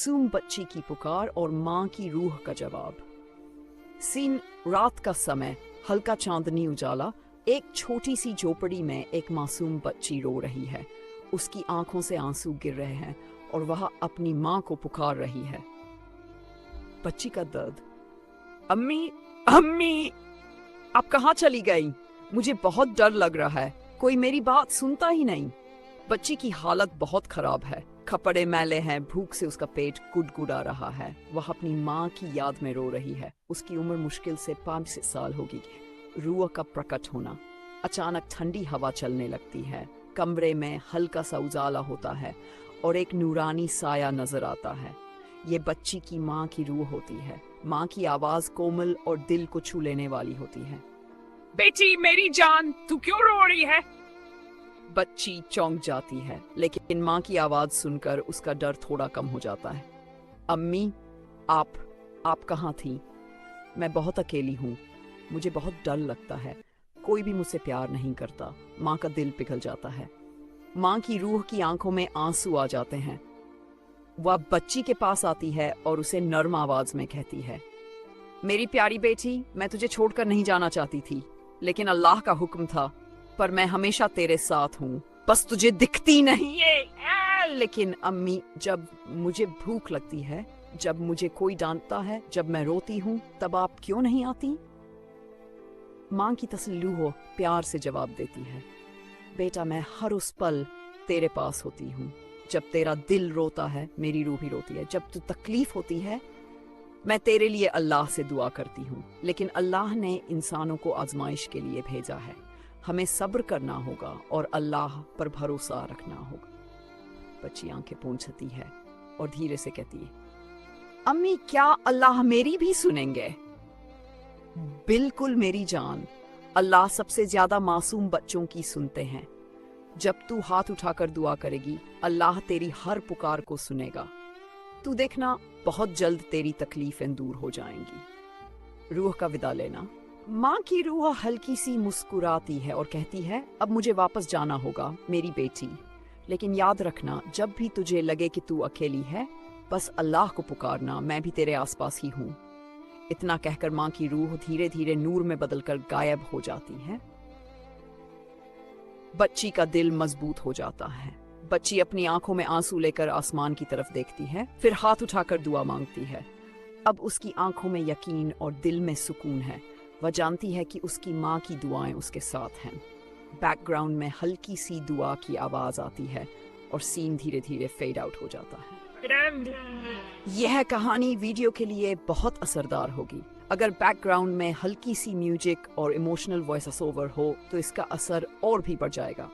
मासूम बच्ची की पुकार और माँ की रूह का जवाब। सीन रात का समय, हल्का चांदनी उजाला। एक छोटी सी झोपड़ी में एक मासूम बच्ची रो रही है। उसकी आंखों से आंसू गिर रहे हैं और वह अपनी माँ को पुकार रही है। बच्ची का दर्द। अम्मी, अम्मी, आप कहाँ चली गई? मुझे बहुत डर लग रहा है, कोई मेरी बात सुनता ही नहीं। बच्ची की हालत बहुत खराब है, कपड़े मैले हैं, भूख से उसका पेट गुड़गुड़ा रहा है। वह अपनी माँ की याद में रो रही है। उसकी उम्र मुश्किल से 5 साल होगी। रूह का प्रकट होना। अचानक ठंडी हवा चलने लगती है, कमरे में हल्का सा उजाला होता है और एक नूरानी साया नजर आता है। ये बच्ची की माँ की रूह होती है। माँ की आवाज कोमल और दिल को छू लेने वाली होती है। बेटी मेरी जान, तू क्यों रो रही है? बच्ची चौंक जाती है, लेकिन माँ की आवाज सुनकर उसका डर थोड़ा कम हो जाता है। अम्मी, आप कहाँ थी? मैं बहुत अकेली हूँ, मुझे बहुत डर लगता है, कोई भी मुझसे प्यार नहीं करता। माँ का दिल पिघल जाता है। माँ की रूह की आंखों में आंसू आ जाते हैं। वह बच्ची के पास आती है और उसे नर्म आवाज में कहती है, मेरी प्यारी बेटी, मैं तुझे छोड़कर नहीं जाना चाहती थी, लेकिन अल्लाह का हुक्म था, पर मैं हमेशा तेरे साथ हूँ, बस तुझे दिखती नहीं है। लेकिन अम्मी, जब मुझे भूख लगती है, जब मुझे कोई डांटता है, जब मैं रोती हूँ, तब आप क्यों नहीं आती? माँ की तसल्ली हो प्यार से जवाब देती है, बेटा, मैं हर उस पल तेरे पास होती हूँ। जब तेरा दिल रोता है, मेरी रूह भी रोती है। जब तू तकलीफ होती है, मैं तेरे लिए अल्लाह से दुआ करती हूँ। लेकिन अल्लाह ने इंसानों को आजमाइश के लिए भेजा है। हमें सब्र करना होगा और अल्लाह पर भरोसा रखना होगा। बच्ची आंखें पोंछती है और धीरे से कहती है, अम्मी, क्या अल्लाह मेरी भी सुनेंगे? बिल्कुल मेरी जान, अल्लाह सबसे ज्यादा मासूम बच्चों की सुनते हैं। जब तू हाथ उठाकर दुआ करेगी, अल्लाह तेरी हर पुकार को सुनेगा। तू देखना, बहुत जल्द तेरी तकलीफें दूर हो जाएंगी। रूह का विदा लेना। माँ की रूह हल्की सी मुस्कुराती है और कहती है, अब मुझे वापस जाना होगा मेरी बेटी, लेकिन याद रखना, जब भी तुझे लगे कि तू अकेली है, बस अल्लाह को पुकारना, मैं भी तेरे आसपास ही हूँ। इतना कहकर माँ की रूह धीरे धीरे नूर में बदलकर गायब हो जाती है। बच्ची का दिल मजबूत हो जाता है। बच्ची अपनी आंखों में आंसू लेकर आसमान की तरफ देखती है, फिर हाथ उठाकर दुआ मांगती है। अब उसकी आंखों में यकीन और दिल में सुकून है। वह जानती है कि उसकी माँ की दुआएं उसके साथ हैं। बैकग्राउंड में हल्की सी दुआ की आवाज आती है और सीन धीरे धीरे फेड आउट हो जाता है। यह कहानी वीडियो के लिए बहुत असरदार होगी। अगर बैकग्राउंड में हल्की सी म्यूजिक और इमोशनल वॉइस ओवर हो तो इसका असर और भी बढ़ जाएगा।